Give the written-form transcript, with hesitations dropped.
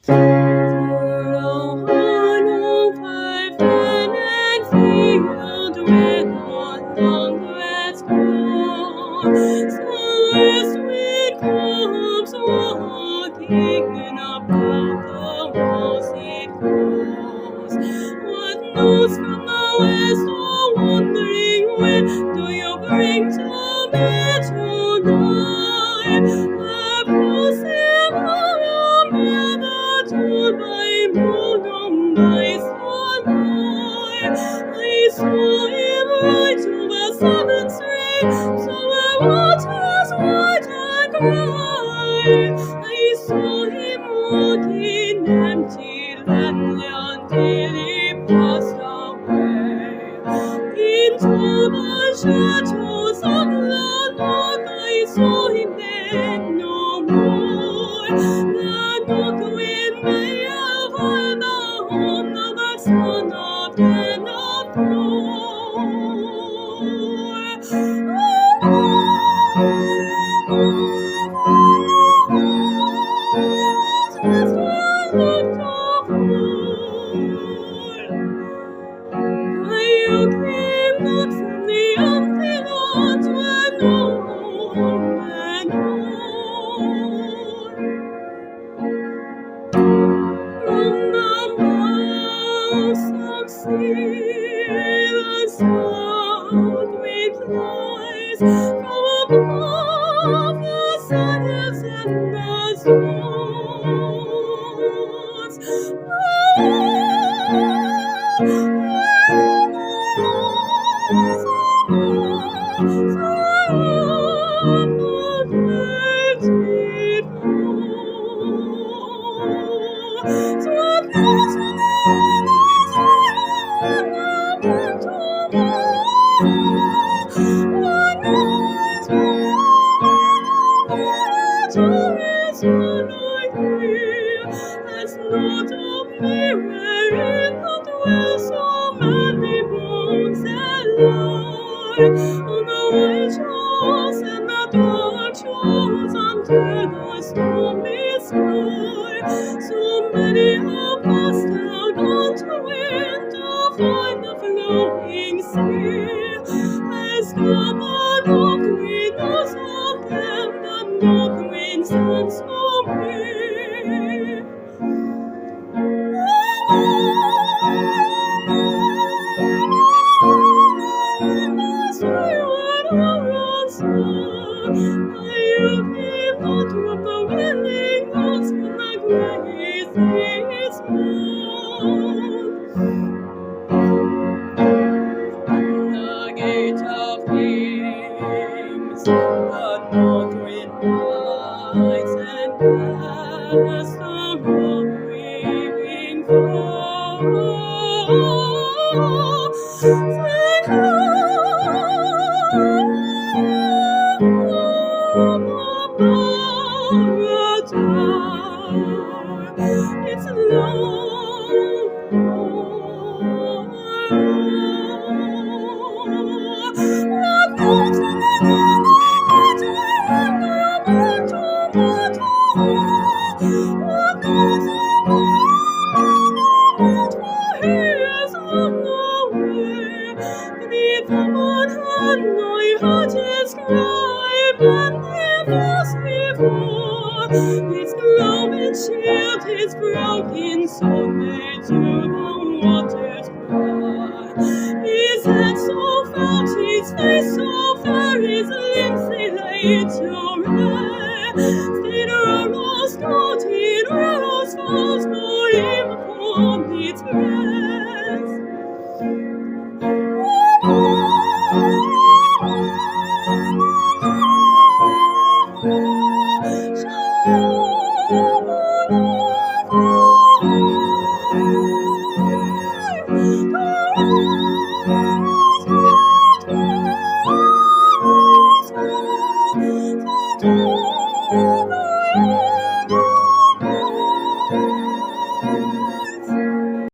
Through hollow pavement and field where not long grass grows, so sweet comes walking about the walls it goes. What news from the west, oh wandering where do you bring to me tonight? By moon on my sunlight, I saw him ride to the southern street, so the waters wide and cry. I saw him walking empty land until he passed away. Into the shadows of the north, I saw him then no more. The north wind may have heard the horn of the son of den of You came not from the empty lands where no man knows. From the mouths of sea, the south wind flies. From above the sun is and the It's not of me wherein not dwell so many bones alive. On the white shores and the dark shores under the stormy sky, so many have passed out on the wind to find the flowing sea. As the north wind knows of them, the north wind stands for me. The gate of kings, the north wind rides and past the rock weaving flow. It's Its glowing shield is broken, so may to the waters cry. His head so felt, his face so fair, his limbs they laid to rest. Still a rose gold, it rose falls for him upon its breast.